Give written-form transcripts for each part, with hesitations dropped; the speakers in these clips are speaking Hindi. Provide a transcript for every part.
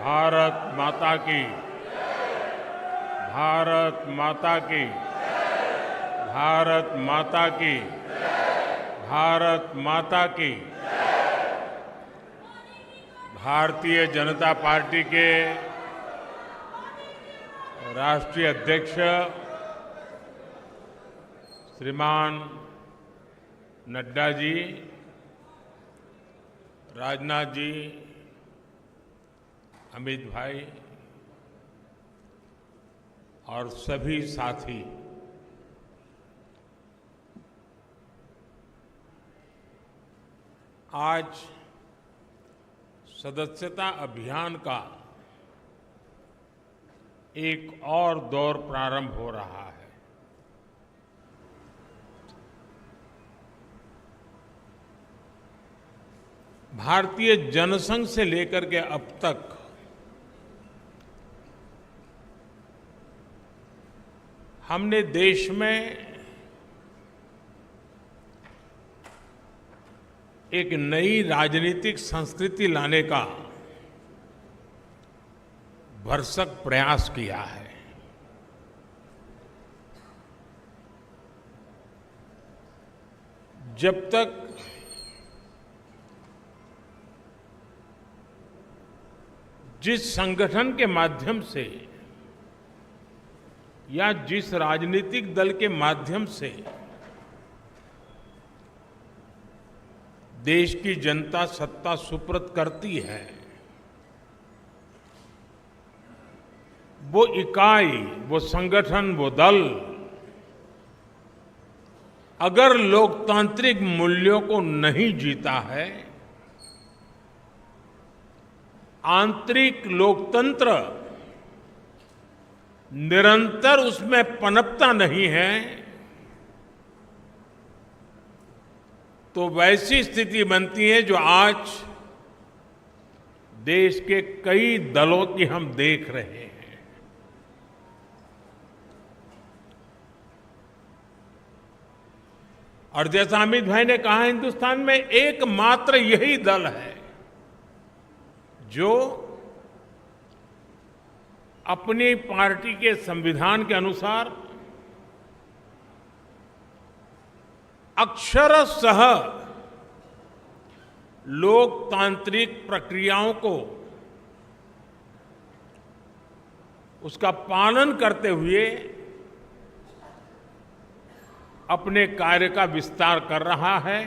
भारत माता की, भारत माता की, भारत माता की, भारत माता की। भारतीय जनता पार्टी के राष्ट्रीय अध्यक्ष श्रीमान नड्डा जी, राजनाथ जी, अमित भाई और सभी साथी, आज सदस्यता अभियान का एक और दौर प्रारंभ हो रहा है। भारतीय जनसंघ से लेकर के अब तक हमने देश में एक नई राजनीतिक संस्कृति लाने का भरसक प्रयास किया है। जब तक जिस संगठन के माध्यम से या जिस राजनीतिक दल के माध्यम से देश की जनता सत्ता सुपुर्द करती है, वो इकाई, वो संगठन, वो दल अगर लोकतांत्रिक मूल्यों को नहीं जीता है, आंतरिक लोकतंत्र निरंतर उसमें पनपता नहीं है, तो वैसी स्थिति बनती है जो आज देश के कई दलों की हम देख रहे हैं। और जैसा अमित भाई ने कहा, हिंदुस्तान में एकमात्र यही दल है जो अपनी पार्टी के संविधान के अनुसार अक्षरशः लोकतांत्रिक प्रक्रियाओं को उसका पालन करते हुए अपने कार्य का विस्तार कर रहा है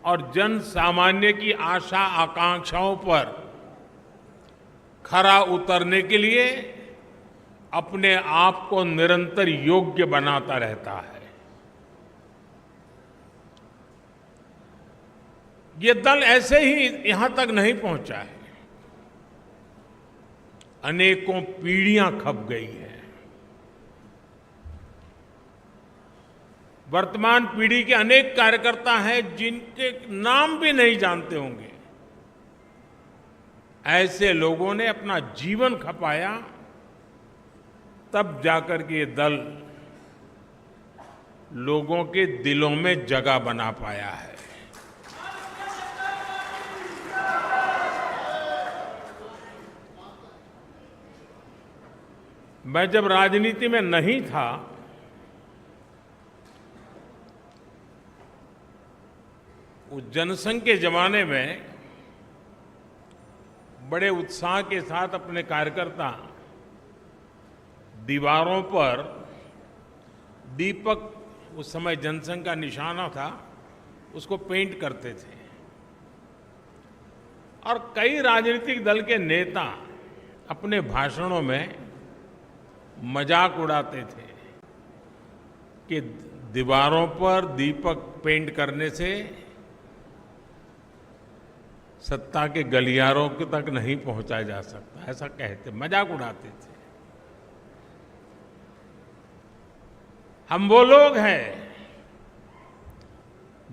और जन सामान्य की आशा आकांक्षाओं पर खरा उतरने के लिए अपने आप को निरंतर योग्य बनाता रहता है। ये दल ऐसे ही यहां तक नहीं पहुंचा है, अनेकों पीढ़ियां खप गई है। वर्तमान पीढ़ी के अनेक कार्यकर्ता हैं जिनके नाम भी नहीं जानते होंगे। ऐसे लोगों ने अपना जीवन खपाया, तब जाकर के ये दल लोगों के दिलों में जगह बना पाया है। मैं जब राजनीति में नहीं था, उस जनसंघ के जमाने में बड़े उत्साह के साथ अपने कार्यकर्ता दीवारों पर दीपक, उस समय जनसंघ का निशाना था, उसको पेंट करते थे। और कई राजनीतिक दल के नेता अपने भाषणों में मजाक उड़ाते थे कि दीवारों पर दीपक पेंट करने से सत्ता के गलियारों के तक नहीं पहुंचा जा सकता, ऐसा कहते, मजाक उड़ाते थे। हम वो लोग हैं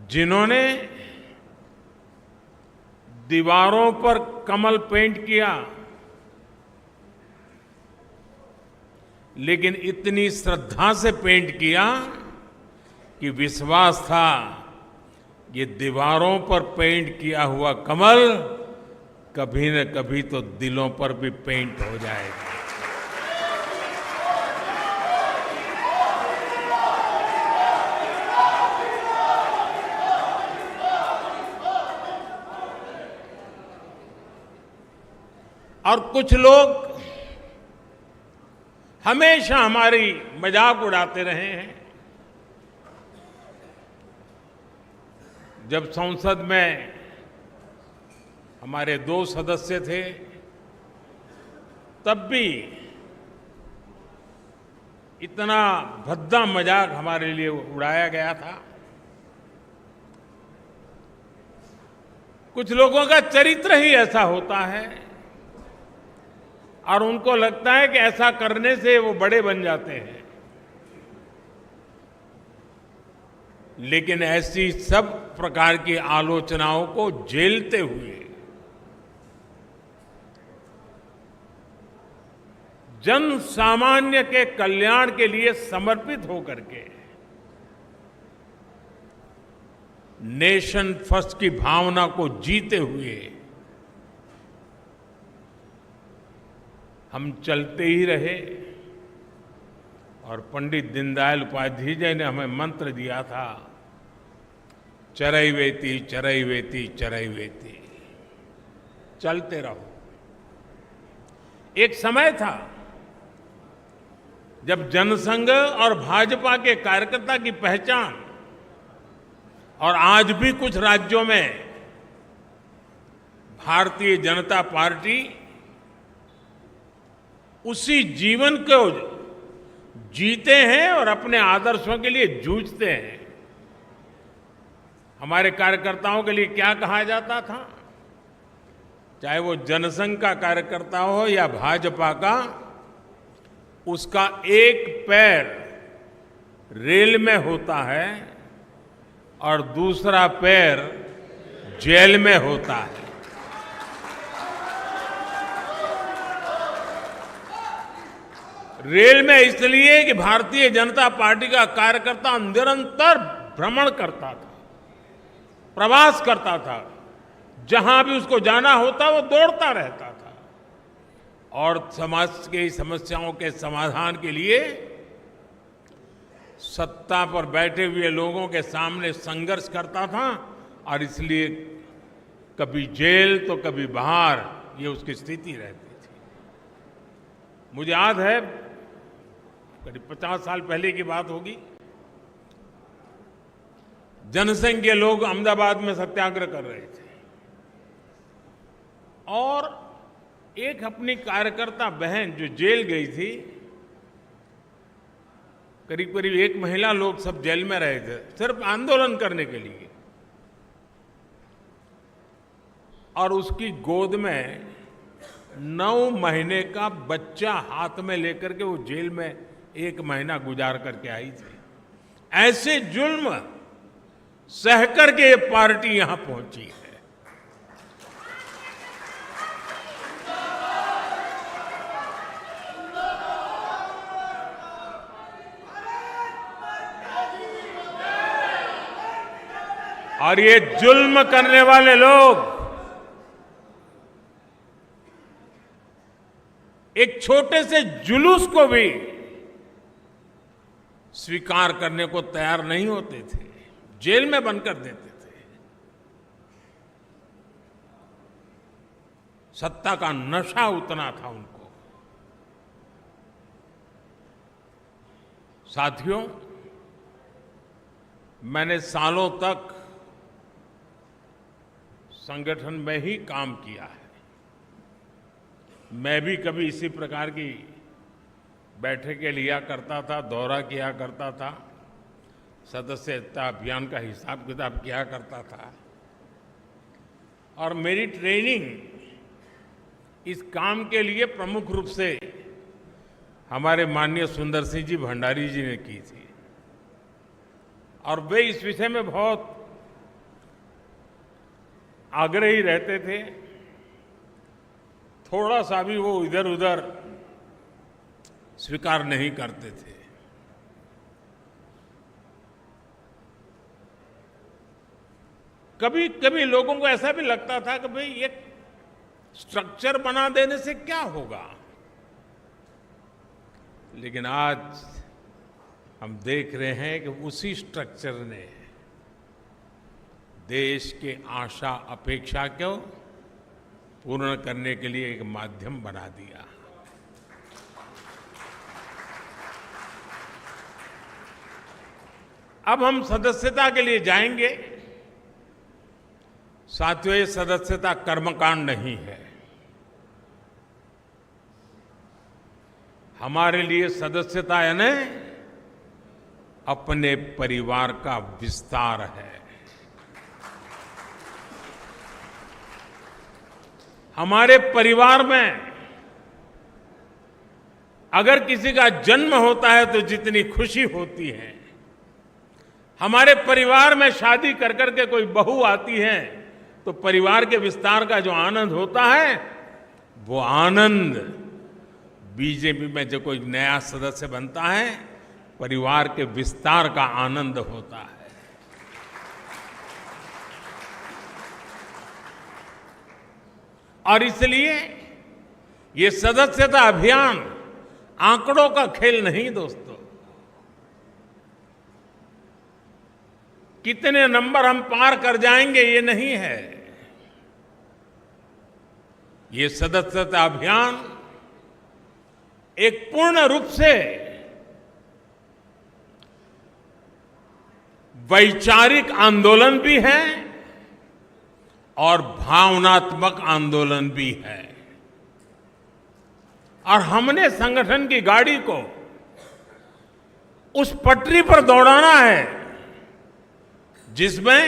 जिन्होंने दीवारों पर कमल पेंट किया, लेकिन इतनी श्रद्धा से पेंट किया कि विश्वास था ये दीवारों पर पेंट किया हुआ कमल कभी न कभी तो दिलों पर भी पेंट हो जाएगा। और कुछ लोग हमेशा हमारी मजाक उड़ाते रहे हैं। जब संसद में हमारे 2 सदस्य थे, तब भी इतना भद्दा मजाक हमारे लिए उड़ाया गया था। कुछ लोगों का चरित्र ही ऐसा होता है और उनको लगता है कि ऐसा करने से वो बड़े बन जाते हैं। लेकिन ऐसी सब प्रकार की आलोचनाओं को झेलते हुए जन सामान्य के कल्याण के लिए समर्पित होकर के नेशन फर्स्ट की भावना को जीते हुए हम चलते ही रहे। और पंडित दीनदयाल उपाध्याय जी ने हमें मंत्र दिया था, चरैवेति चरैवेति चरैवेति, चलते रहो। एक समय था जब जनसंघ और भाजपा के कार्यकर्ता की पहचान, और आज भी कुछ राज्यों में भारतीय जनता पार्टी उसी जीवन को जीते हैं और अपने आदर्शों के लिए जूझते हैं। हमारे कार्यकर्ताओं के लिए क्या कहा जाता था, चाहे वो जनसंघ का कार्यकर्ता हो या भाजपा का, उसका एक पैर रेल में होता है और दूसरा पैर जेल में होता है। रेल में इसलिए कि भारतीय जनता पार्टी का कार्यकर्ता निरंतर भ्रमण करता था, प्रवास करता था, जहां भी उसको जाना होता वो दौड़ता रहता था और समाज की समस्याओं के समाधान के लिए सत्ता पर बैठे हुए लोगों के सामने संघर्ष करता था। और इसलिए कभी जेल तो कभी बाहर, ये उसकी स्थिति रहती थी। मुझे याद है करीब 50 साल पहले की बात होगी, जनसंघ के लोग अहमदाबाद में सत्याग्रह कर रहे थे और एक अपनी कार्यकर्ता बहन जो जेल गई थी, करीब करीब 1 महीना लोग सब जेल में रहे थे सिर्फ आंदोलन करने के लिए, और उसकी गोद में 9 महीने का बच्चा हाथ में लेकर के वो जेल में 1 महीना गुजार करके आई थी। ऐसे जुल्म सहकर के ये पार्टी यहां पहुंची है। और ये जुल्म करने वाले लोग एक छोटे से जुलूस को भी स्वीकार करने को तैयार नहीं होते थे, जेल में बंद कर देते थे। सत्ता का नशा उतना था उनको। साथियों, मैंने सालों तक संगठन में ही काम किया है। मैं भी कभी इसी प्रकार की बैठकें लिया करता था, दौरा किया करता था, सदस्यता अभियान का हिसाब किताब किया करता था। और मेरी ट्रेनिंग इस काम के लिए प्रमुख रूप से हमारे माननीय सुंदर सिंह जी भंडारी जी ने की थी और वे इस विषय में बहुत आग्रही रहते थे। थोड़ा सा भी वो इधर उधर स्वीकार नहीं करते थे। कभी कभी लोगों को ऐसा भी लगता था कि भाई ये स्ट्रक्चर बना देने से क्या होगा? लेकिन आज हम देख रहे हैं कि उसी स्ट्रक्चर ने देश के आशा अपेक्षा को पूर्ण करने के लिए एक माध्यम बना दिया। अब हम सदस्यता के लिए जाएंगे। साथियों, ये सदस्यता कर्मकांड नहीं है। हमारे लिए सदस्यता यानी अपने परिवार का विस्तार है। हमारे परिवार में अगर किसी का जन्म होता है तो जितनी खुशी होती है, हमारे परिवार में शादी कर करके कोई बहू आती है तो परिवार के विस्तार का जो आनंद होता है, वो आनंद बीजेपी में जो कोई नया सदस्य बनता है, परिवार के विस्तार का आनंद होता है। और इसलिए ये सदस्यता अभियान आंकड़ों का खेल नहीं दोस्तों। कितने नंबर हम पार कर जाएंगे ये नहीं है। ये सदस्यता अभियान एक पूर्ण रूप से वैचारिक आंदोलन भी है और भावनात्मक आंदोलन भी है। और हमने संगठन की गाड़ी को उस पटरी पर दौड़ाना है जिसमें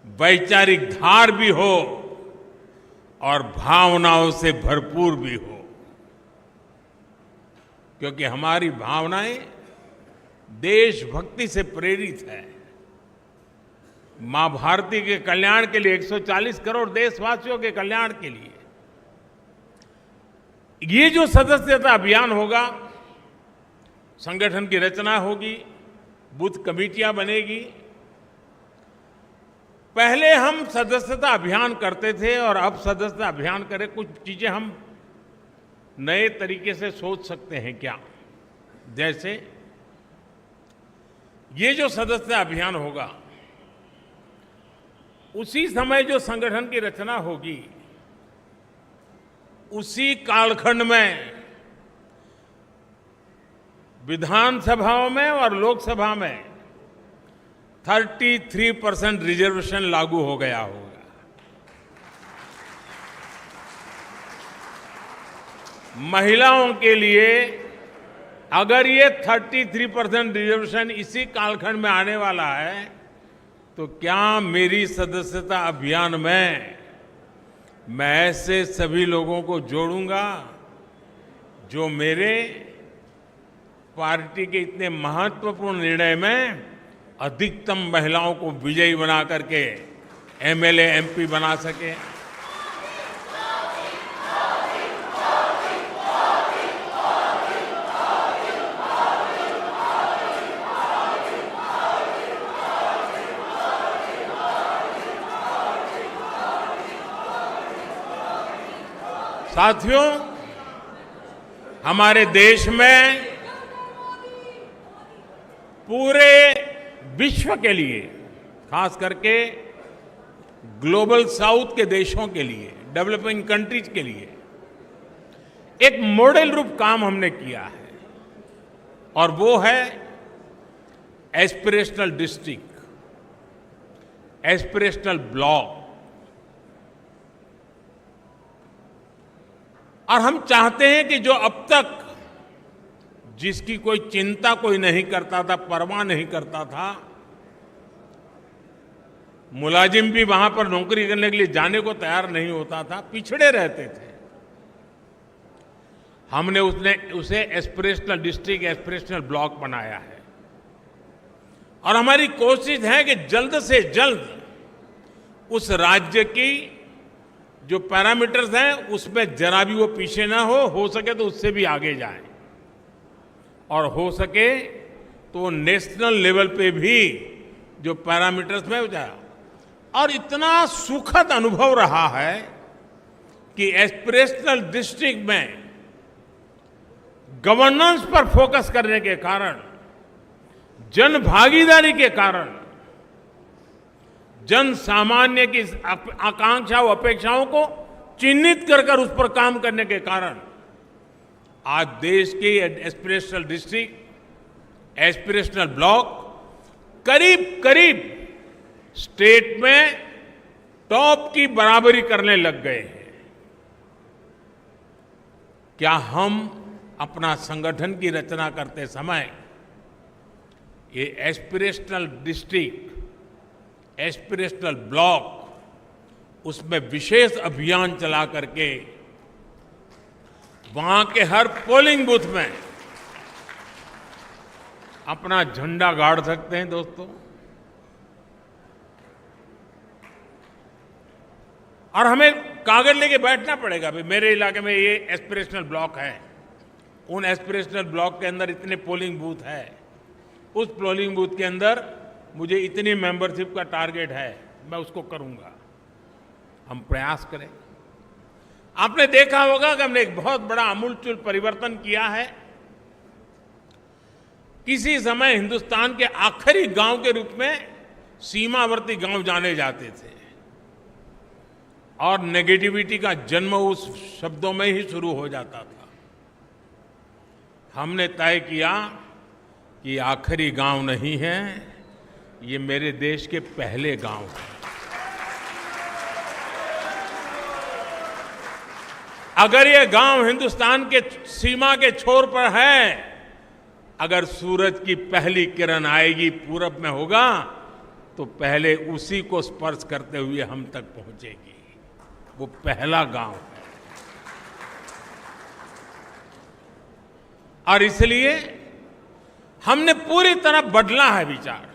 वैचारिक धार भी हो और भावनाओं से भरपूर भी हो, क्योंकि हमारी भावनाएं देशभक्ति से प्रेरित है। मां भारती के कल्याण के लिए, 140 करोड़ देशवासियों के कल्याण के लिए ये जो सदस्यता अभियान होगा, संगठन की रचना होगी, बूथ कमेटियां बनेगी। पहले हम सदस्यता अभियान करते थे और अब सदस्यता अभियान करें, कुछ चीजें हम नए तरीके से सोच सकते हैं क्या? जैसे ये जो सदस्यता अभियान होगा, उसी समय जो संगठन की रचना होगी, उसी कालखंड में विधानसभाओं में और लोकसभा में 33% रिजर्वेशन लागू हो गया होगा। महिलाओं के लिए अगर ये 33% रिजर्वेशन इसी कालखंड में आने वाला है, तो क्या मेरी सदस्यता अभियान में मैं ऐसे सभी लोगों को जोड़ूंगा जो मेरे पार्टी के इतने महत्वपूर्ण निर्णय में अधिकतम महिलाओं को विजयी बना करके एमएलए एमपी बना सके? साथियों, हमारे देश में पूरे विश्व के लिए, खास करके ग्लोबल साउथ के देशों के लिए, डेवलपिंग कंट्रीज के लिए एक मॉडल रूप काम हमने किया है, और वो है एस्पिरेशनल डिस्ट्रिक्ट, एस्पिरेशनल ब्लॉक। और हम चाहते हैं कि जो अब तक जिसकी कोई चिंता कोई नहीं करता था, परवाह नहीं करता था, मुलाजिम भी वहां पर नौकरी करने के लिए जाने को तैयार नहीं होता था, पिछड़े रहते थे, हमने उसे एस्पिरेशनल डिस्ट्रिक्ट, एस्पिरेशनल ब्लॉक बनाया है। और हमारी कोशिश है कि जल्द से जल्द उस राज्य की जो पैरामीटर्स हैं उसमें जरा भी वो पीछे ना हो सके तो उससे भी आगे जाए, और हो सके तो नेशनल लेवल पे भी जो पैरामीटर्स में हो जाए। और इतना सुखद अनुभव रहा है कि एस्पिरेशनल डिस्ट्रिक्ट में गवर्नेंस पर फोकस करने के कारण, जन भागीदारी के कारण, जन सामान्य की आकांक्षाओं अपेक्षाओं को चिन्हित कर उस पर काम करने के कारण आज देश के एस्पिरेशनल डिस्ट्रिक्ट, एस्पिरेशनल ब्लॉक करीब करीब स्टेट में टॉप की बराबरी करने लग गए हैं। क्या हम अपना संगठन की रचना करते समय ये एस्पिरेशनल डिस्ट्रिक्ट, एस्पिरेशनल ब्लॉक, उसमें विशेष अभियान चला करके वहां के हर पोलिंग बूथ में अपना झंडा गाड़ सकते हैं दोस्तों? और हमें कागज लेके बैठना पड़ेगा, भाई मेरे इलाके में ये एस्पिरेशनल ब्लॉक है, उन एस्पिरेशनल ब्लॉक के अंदर इतने पोलिंग बूथ है, उस पोलिंग बूथ के अंदर मुझे इतनी मेंबरशिप का टारगेट है, मैं उसको करूंगा। हम प्रयास करें। आपने देखा होगा कि हमने एक बहुत बड़ा आमूलचूल परिवर्तन किया है। किसी समय हिंदुस्तान के आखिरी गांव के रूप में सीमावर्ती गांव जाने जाते थे और नेगेटिविटी का जन्म उस शब्दों में ही शुरू हो जाता था। हमने तय किया कि आखिरी गांव नहीं है, ये मेरे देश के पहले गांव हैं। अगर ये गांव हिंदुस्तान के सीमा के छोर पर है, अगर सूरज की पहली किरण आएगी पूरब में होगा, तो पहले उसी को स्पर्श करते हुए हम तक पहुंचेगी। वो पहला गांव है। और इसलिए हमने पूरी तरह बदला है विचार।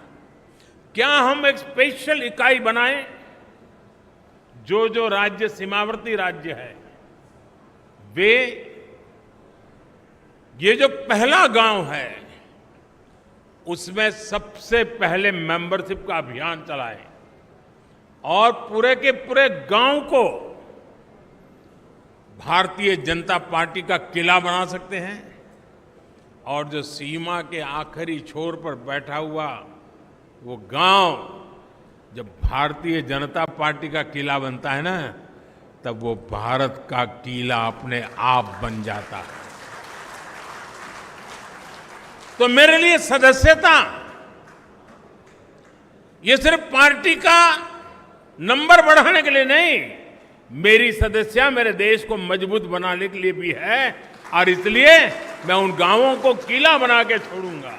क्या हम एक स्पेशल इकाई बनाएं? जो राज्य सीमावर्ती राज्य है, वे ये जो पहला गांव है उसमें सबसे पहले मेंबरशिप का अभियान चलाएं और पूरे के पूरे गांव को भारतीय जनता पार्टी का किला बना सकते हैं। और जो सीमा के आखिरी छोर पर बैठा हुआ वो गांव जब भारतीय जनता पार्टी का किला बनता है ना, तब वो भारत का किला अपने आप बन जाता है। तो मेरे लिए सदस्यता ये सिर्फ पार्टी का नंबर बढ़ाने के लिए नहीं, मेरी सदस्यता मेरे देश को मजबूत बनाने के लिए भी है। और इसलिए मैं उन गांवों को किला बना के छोड़ूंगा।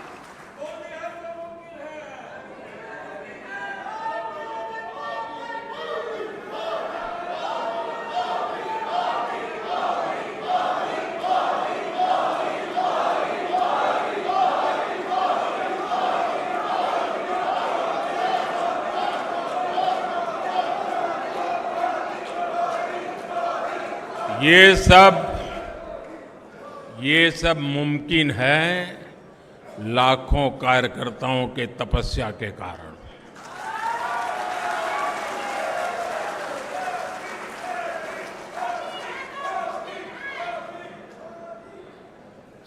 ये सब मुमकिन है लाखों कार्यकर्ताओं के तपस्या के कारण।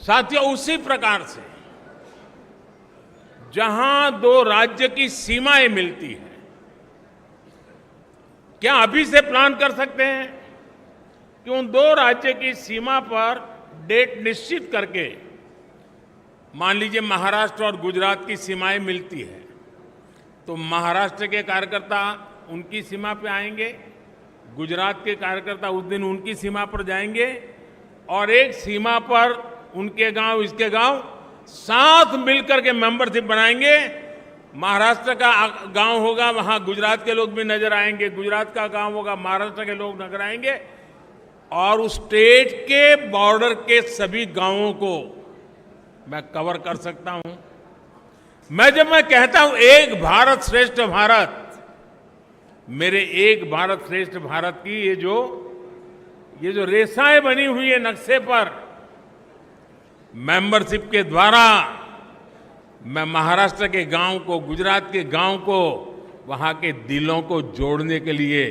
साथियों, उसी प्रकार से जहां दो राज्य की सीमाएं मिलती हैं, क्या अभी से प्लान कर सकते हैं कि उन दो राज्य की सीमा पर डेट निश्चित करके, मान लीजिए महाराष्ट्र और गुजरात की सीमाएं मिलती है, तो महाराष्ट्र के कार्यकर्ता उनकी सीमा पे आएंगे, गुजरात के कार्यकर्ता उस दिन उनकी सीमा पर जाएंगे और एक सीमा पर उनके गांव इसके गांव साथ मिलकर के मेंबरशिप बनाएंगे। महाराष्ट्र का गांव होगा, वहां गुजरात के लोग भी नजर आएंगे, गुजरात का गांव होगा, महाराष्ट्र के लोग नजर आएंगे और उस स्टेट के बॉर्डर के सभी गांवों को मैं कवर कर सकता हूं। जब मैं कहता हूं एक भारत श्रेष्ठ भारत, मेरे एक भारत श्रेष्ठ भारत की ये जो रेखाएं बनी हुई है नक्शे पर, मेंबरशिप के द्वारा मैं महाराष्ट्र के गांव को, गुजरात के गांव को, वहां के दिलों को जोड़ने के लिए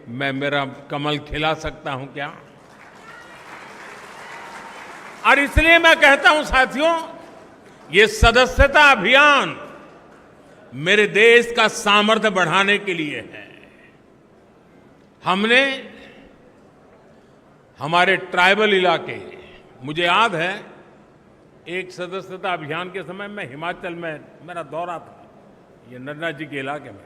मैं मेरा कमल खिला सकता हूं क्या? और इसलिए मैं कहता हूं साथियों, ये सदस्यता अभियान मेरे देश का सामर्थ्य बढ़ाने के लिए है। हमने हमारे ट्राइबल इलाके, मुझे याद है एक सदस्यता अभियान के समय मैं हिमाचल में मेरा दौरा था, ये नड्डा जी के इलाके में,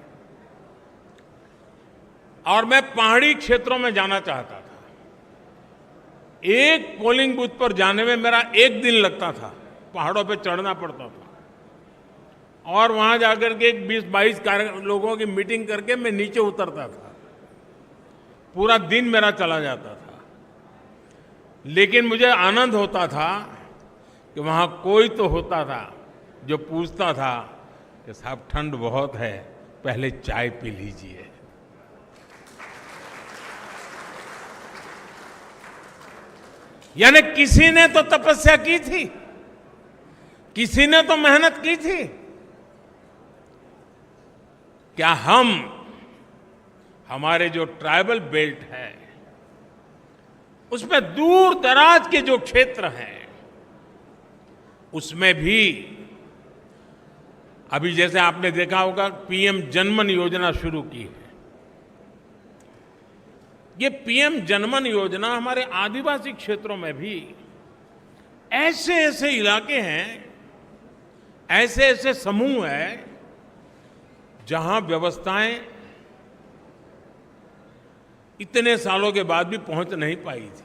और मैं पहाड़ी क्षेत्रों में जाना चाहता था। एक पोलिंग बूथ पर जाने में मेरा 1 दिन लगता था, पहाड़ों पे चढ़ना पड़ता था, और वहां जाकर के 20-22 लोगों की मीटिंग करके मैं नीचे उतरता था। पूरा दिन मेरा चला जाता था, लेकिन मुझे आनंद होता था कि वहां कोई तो होता था जो पूछता था कि साहब ठंड बहुत है, पहले चाय पी लीजिए। यानी किसी ने तो तपस्या की थी, किसी ने तो मेहनत की थी। क्या हम, हमारे जो ट्राइबल बेल्ट है उसमें दूर दराज के जो क्षेत्र हैं उसमें भी अभी जैसे आपने देखा होगा पीएम जनमन योजना शुरू की है। ये पीएम जनमन योजना हमारे आदिवासी क्षेत्रों में भी ऐसे ऐसे इलाके हैं, ऐसे ऐसे समूह हैं जहां व्यवस्थाएं इतने सालों के बाद भी पहुंच नहीं पाई थी।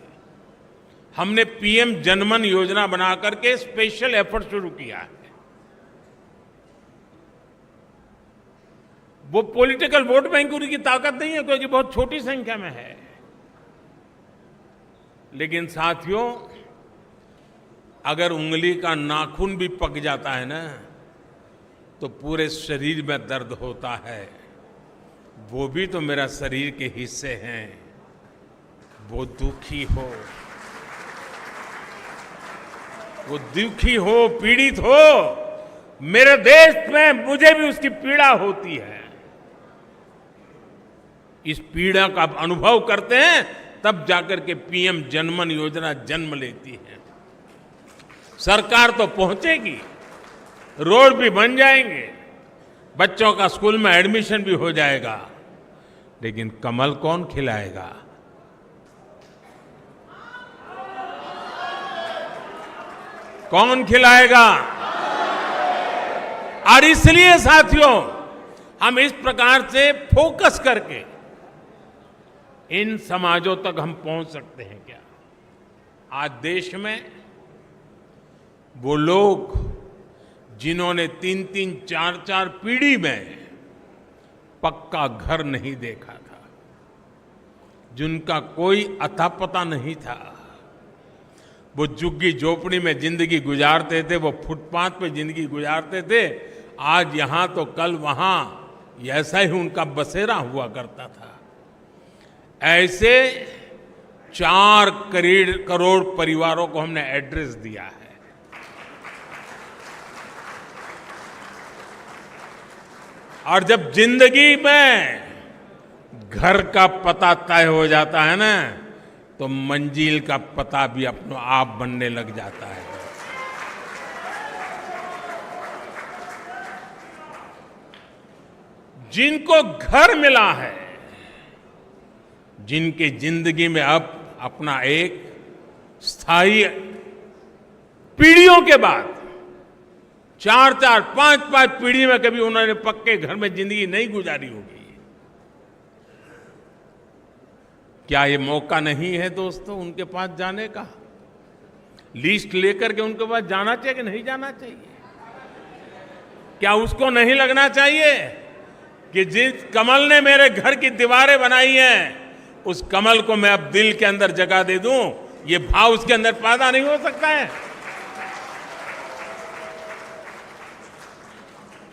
हमने पीएम जनमन योजना बना करके स्पेशल एफर्ट शुरू किया है। वो पॉलिटिकल वोट बैंक की ताकत नहीं है क्योंकि बहुत छोटी संख्या में है, लेकिन साथियों अगर उंगली का नाखून भी पक जाता है ना तो पूरे शरीर में दर्द होता है। वो भी तो मेरा शरीर के हिस्से हैं। वो दुखी हो, वो दुखी हो, पीड़ित हो, मेरे देश में मुझे भी उसकी पीड़ा होती है। इस पीड़ा का अनुभव करते हैं तब जाकर के पीएम जनमन योजना जन्म लेती है। सरकार तो पहुंचेगी, रोड भी बन जाएंगे, बच्चों का स्कूल में एडमिशन भी हो जाएगा, लेकिन कमल कौन खिलाएगा? कौन खिलाएगा? और इसलिए साथियों हम इस प्रकार से फोकस करके इन समाजों तक हम पहुंच सकते हैं क्या? आज देश में वो लोग जिन्होंने 3-3, 4-4 पीढ़ी में पक्का घर नहीं देखा था, जिनका कोई अता पता नहीं था, वो झुग्गी झोपड़ी में जिंदगी गुजारते थे, वो फुटपाथ पे जिंदगी गुजारते थे, आज यहां तो कल वहां, ऐसा ही उनका बसेरा हुआ करता था। ऐसे 4 करोड़ परिवारों को हमने एड्रेस दिया है। और जब जिंदगी में घर का पता तय हो जाता है ना तो मंजिल का पता भी अपने आप बनने लग जाता है। जिनको घर मिला है, जिनकी जिंदगी में अब अपना एक स्थायी, पीढ़ियों के बाद 4-4, 5-5 पीढ़ी में कभी उन्होंने पक्के घर में जिंदगी नहीं गुजारी होगी, क्या ये मौका नहीं है दोस्तों उनके पास जाने का? लिस्ट लेकर के उनके पास जाना चाहिए कि नहीं जाना चाहिए? क्या उसको नहीं लगना चाहिए कि जिस कमल ने मेरे घर की दीवारें बनाई हैं उस कमल को मैं अब दिल के अंदर जगह दे दूं? ये भाव उसके अंदर पैदा नहीं हो सकता है?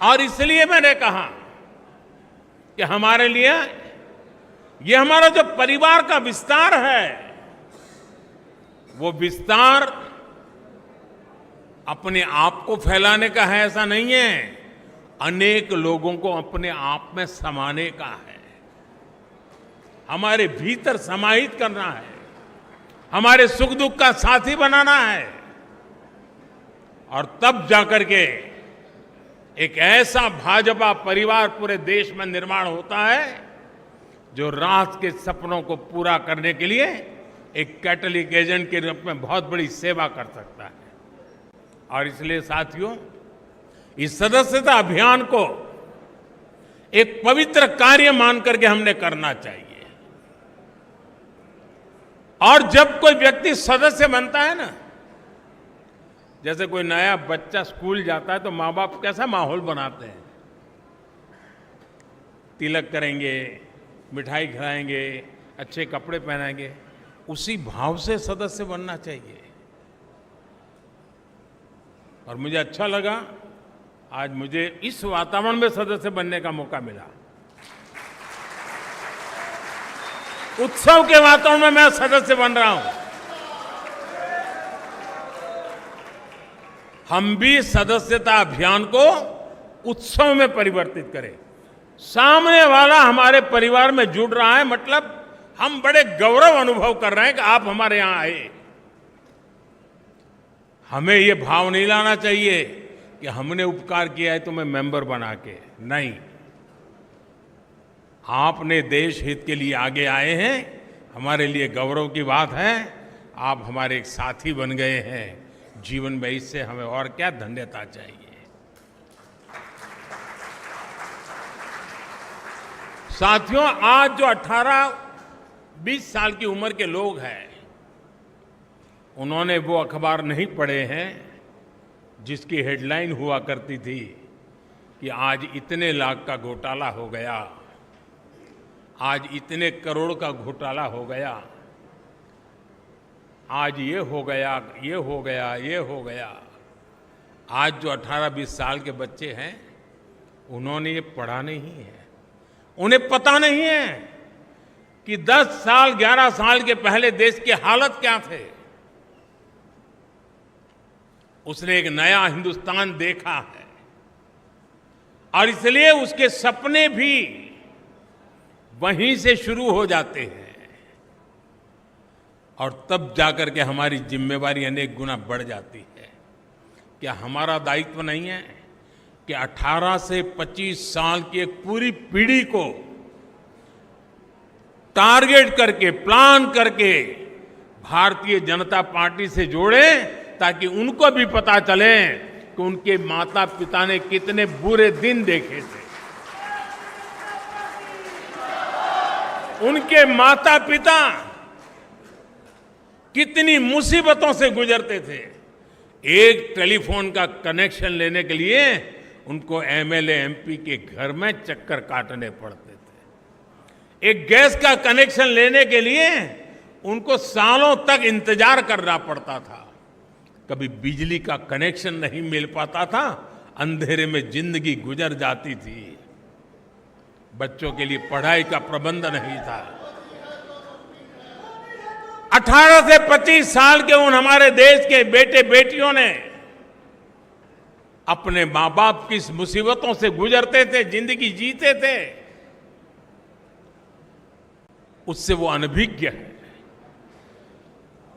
और इसलिए मैंने कहा कि हमारे लिए ये हमारा जो परिवार का विस्तार है, वो विस्तार अपने आप को फैलाने का है ऐसा नहीं है, अनेक लोगों को अपने आप में समाने का है। हमारे भीतर समाहित करना है, हमारे सुख दुख का साथी बनाना है, और तब जाकर के एक ऐसा भाजपा परिवार पूरे देश में निर्माण होता है जो राष्ट्र के सपनों को पूरा करने के लिए एक कैटलिक एजेंट के रूप में बहुत बड़ी सेवा कर सकता है। और इसलिए साथियों, इस सदस्यता अभियान को एक पवित्र कार्य मान करके हमने करना चाहिए। और जब कोई व्यक्ति सदस्य बनता है ना, जैसे कोई नया बच्चा स्कूल जाता है तो माँ बाप कैसा माहौल बनाते हैं, तिलक करेंगे, मिठाई खिलाएंगे, अच्छे कपड़े पहनाएंगे, उसी भाव से सदस्य बनना चाहिए। और मुझे अच्छा लगा, आज मुझे इस वातावरण में सदस्य बनने का मौका मिला। उत्सव के वातावरण में मैं सदस्य बन रहा हूं। हम भी सदस्यता अभियान को उत्सव में परिवर्तित करें। सामने वाला हमारे परिवार में जुड़ रहा है, मतलब हम बड़े गौरव अनुभव कर रहे हैं कि आप हमारे यहां आए। हमें ये भाव नहीं लाना चाहिए कि हमने उपकार किया है तुम्हें मेंबर बना के, नहीं। आपने देश हित के लिए आगे आए हैं, हमारे लिए गौरव की बात है। आप हमारे एक साथी बन गए हैं जीवन में, इससे हमें और क्या धन्यता चाहिए। साथियों, आज जो 18-20 साल की उम्र के लोग हैं, उन्होंने वो अखबार नहीं पढ़े हैं जिसकी हेडलाइन हुआ करती थी कि आज इतने लाख का घोटाला हो गया, आज इतने करोड़ का घोटाला हो गया, आज ये हो गया, ये हो गया, ये हो गया। आज जो 18-20 साल के बच्चे हैं, उन्होंने ये पढ़ा नहीं है, उन्हें पता नहीं है कि 10 साल 11 साल के पहले देश की हालत क्या थे। उसने एक नया हिंदुस्तान देखा है और इसलिए उसके सपने भी वहीं से शुरू हो जाते हैं, और तब जाकर के हमारी जिम्मेवारी अनेक गुना बढ़ जाती है। क्या हमारा दायित्व नहीं है कि 18 से 25 साल की एक पूरी पीढ़ी को टारगेट करके, प्लान करके भारतीय जनता पार्टी से जोड़ें, ताकि उनको भी पता चले कि उनके माता पिता ने कितने बुरे दिन देखे थे, उनके माता पिता कितनी मुसीबतों से गुजरते थे। एक टेलीफोन का कनेक्शन लेने के लिए उनको एमएलए एमपी के घर में चक्कर काटने पड़ते थे। एक गैस का कनेक्शन लेने के लिए उनको सालों तक इंतजार करना पड़ता था। कभी बिजली का कनेक्शन नहीं मिल पाता था, अंधेरे में जिंदगी गुजर जाती थी। बच्चों के लिए पढ़ाई का प्रबंध नहीं था। 18 से 25 साल के उन हमारे देश के बेटे बेटियों ने अपने मां बाप की मुसीबतों से गुजरते थे, जिंदगी जीते थे, उससे वो अनभिज्ञ है।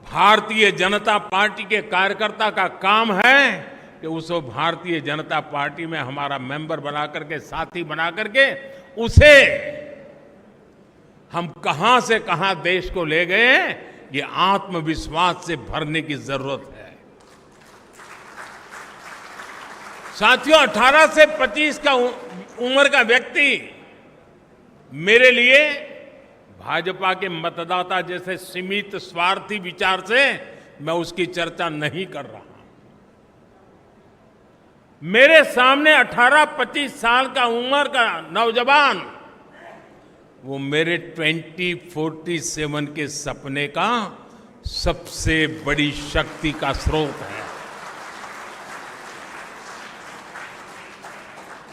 भारतीय जनता पार्टी के कार्यकर्ता का काम है कि उसको भारतीय जनता पार्टी में हमारा मेंबर बना करके, साथी बना करके, उसे हम कहां से कहां देश को ले गए, ये आत्मविश्वास से भरने की जरूरत है। साथियों, 18 से 25 का उम्र का व्यक्ति मेरे लिए भाजपा के मतदाता जैसे सीमित स्वार्थी विचार से मैं उसकी चर्चा नहीं कर रहा। मेरे सामने 18-25 साल का उम्र का नौजवान, वो मेरे 2047 के सपने का सबसे बड़ी शक्ति का स्रोत है।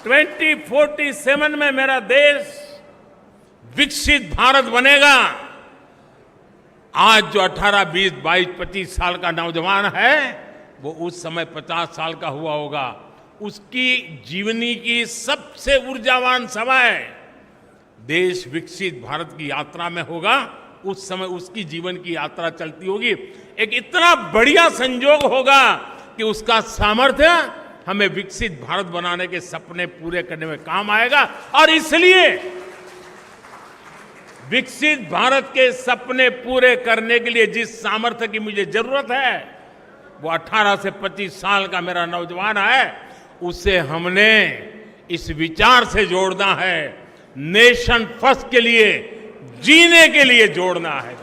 2047 में मेरा देश विकसित भारत बनेगा। आज जो 18, 20, 22, 25 साल का नौजवान है, वो उस समय 50 साल का हुआ होगा। उसकी जीवनी की सबसे ऊर्जावान समय देश विकसित भारत की यात्रा में होगा, उस समय उसकी जीवन की यात्रा चलती होगी। एक इतना बढ़िया संयोग होगा कि उसका सामर्थ्य हमें विकसित भारत बनाने के सपने पूरे करने में काम आएगा। और इसलिए विकसित भारत के सपने पूरे करने के लिए जिस सामर्थ्य की मुझे जरूरत है, वो 18 से 25 साल का मेरा नौजवान है, उसे हमने इस विचार से जोड़ना है, नेशन फर्स्ट के लिए, जीने के लिए जोड़ना है।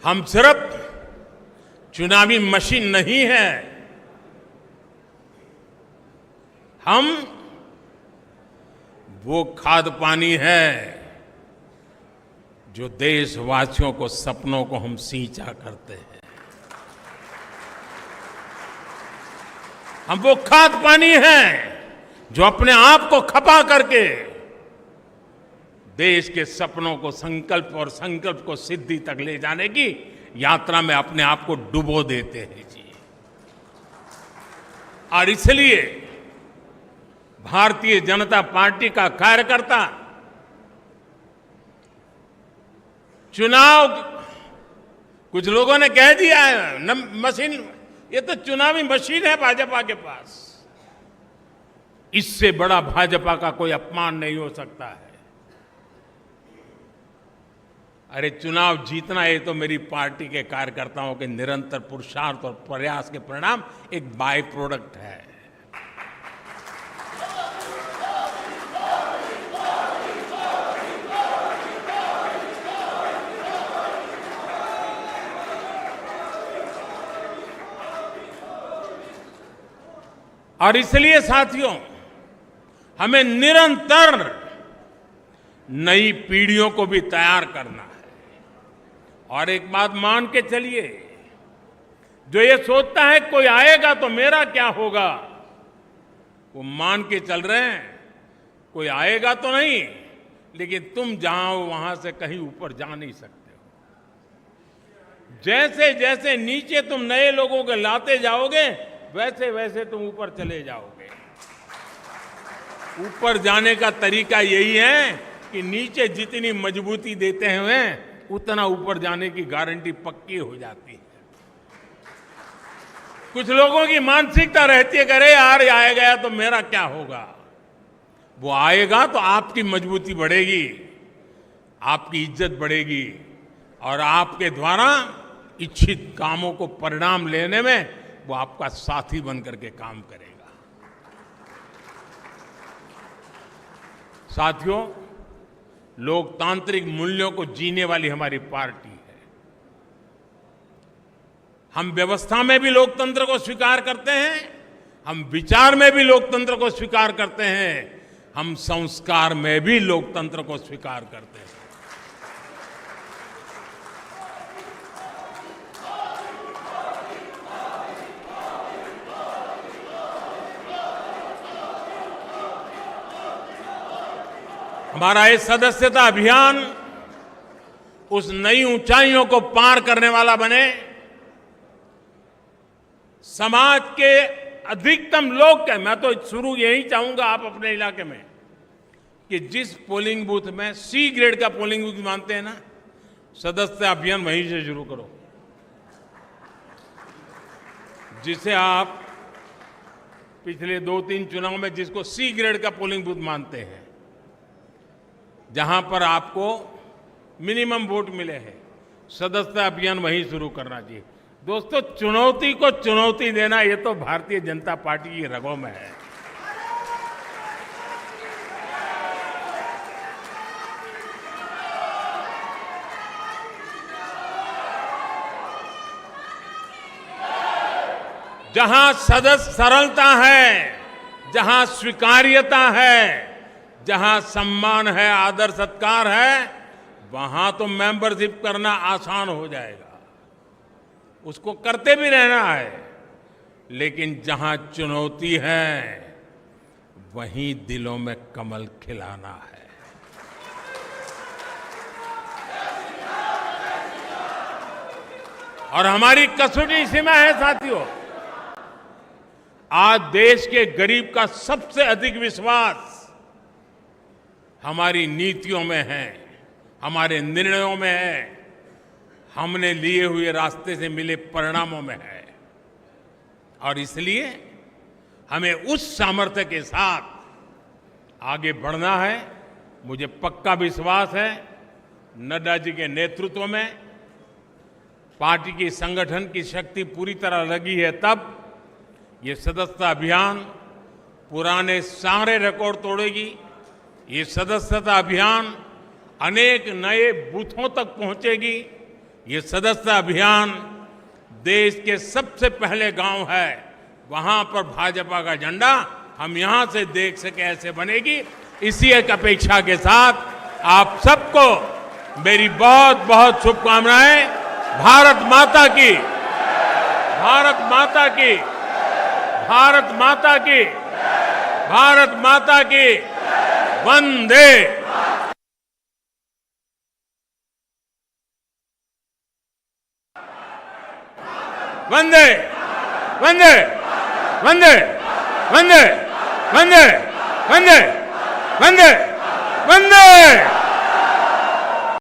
हम सिर्फ चुनावी मशीन नहीं है, हम वो खाद पानी है जो देशवासियों को सपनों को हम सींचा करते हैं। हम वो खाद पानी हैं जो अपने आप को खपा करके देश के सपनों को संकल्प और संकल्प को सिद्धि तक ले जाने की यात्रा में अपने आप को डुबो देते हैं जी। और इसलिए भारतीय जनता पार्टी का कार्यकर्ता चुनाव, कुछ लोगों ने कह दिया है मशीन, ये तो चुनावी मशीन है भाजपा के पास। इससे बड़ा भाजपा का कोई अपमान नहीं हो सकता है। अरे चुनाव जीतना ये तो मेरी पार्टी के कार्यकर्ताओं के निरंतर पुरुषार्थ और प्रयास के परिणाम एक बाय प्रोडक्ट है। और इसलिए साथियों, हमें निरंतर नई पीढ़ियों को भी तैयार करना है। और एक बात मान के चलिए, जो ये सोचता है कोई आएगा तो मेरा क्या होगा, वो मान के चल रहे हैं कोई आएगा तो नहीं, लेकिन तुम जहां हो वहां से कहीं ऊपर जा नहीं सकते हो। जैसे जैसे नीचे तुम नए लोगों को लाते जाओगे, वैसे वैसे तुम ऊपर चले जाओगे। ऊपर जाने का तरीका यही है कि नीचे जितनी मजबूती देते हैं उतना ऊपर जाने की गारंटी पक्की हो जाती है। कुछ लोगों की मानसिकता रहती है कि अरे यार आया गया तो मेरा क्या होगा। वो आएगा तो आपकी मजबूती बढ़ेगी, आपकी इज्जत बढ़ेगी और आपके द्वारा इच्छित कामों को परिणाम लेने में वो आपका साथी बनकर के काम करेगा। साथियों, लोकतांत्रिक मूल्यों को जीने वाली हमारी पार्टी है। हम व्यवस्था में भी लोकतंत्र को स्वीकार करते हैं, हम विचार में भी लोकतंत्र को स्वीकार करते हैं, हम संस्कार में भी लोकतंत्र को स्वीकार करते हैं। हमारा ये सदस्यता अभियान उस नई ऊंचाइयों को पार करने वाला बने, समाज के अधिकतम लोग के, मैं तो शुरू यही चाहूंगा आप अपने इलाके में कि जिस पोलिंग बूथ में सी ग्रेड का पोलिंग बूथ मानते हैं ना, सदस्यता अभियान वहीं से शुरू करो। जिसे आप पिछले 2-3 चुनाव में जिसको सी ग्रेड का पोलिंग बूथ मानते हैं, जहां पर आपको मिनिमम वोट मिले हैं, सदस्यता अभियान वहीं शुरू करना चाहिए। दोस्तों, चुनौती को चुनौती देना ये तो भारतीय जनता पार्टी की रगों में है। जहां सदस्य सरलता है, जहां स्वीकार्यता है, जहां सम्मान है, आदर सत्कार है, वहां तो मेंबरशिप करना आसान हो जाएगा, उसको करते भी रहना है। लेकिन जहां चुनौती है वहीं दिलों में कमल खिलाना है। और हमारी कसौटी सीमा है साथियों, आज देश के गरीब का सबसे अधिक विश्वास हमारी नीतियों में है, हमारे निर्णयों में है, हमने लिए हुए रास्ते से मिले परिणामों में है। और इसलिए हमें उस सामर्थ्य के साथ आगे बढ़ना है। मुझे पक्का विश्वास है नड्डा जी के नेतृत्व में पार्टी की संगठन की शक्ति पूरी तरह लगी है, तब ये सदस्यता अभियान पुराने सारे रिकॉर्ड तोड़ेगी। ये सदस्यता अभियान अनेक नए बूथों तक पहुंचेगी। ये सदस्यता अभियान देश के सबसे पहले गांव है, वहां पर भाजपा का झंडा हम यहां से देख सके ऐसे बनेगी। इसी एक अपेक्षा के साथ आप सबको मेरी बहुत बहुत शुभकामनाएं। भारत माता की, भारत माता की, भारत माता की, भारत माता की। वंदे वंदे वंदे वंदे वंदे वंदे वंदे वंदे वंदे।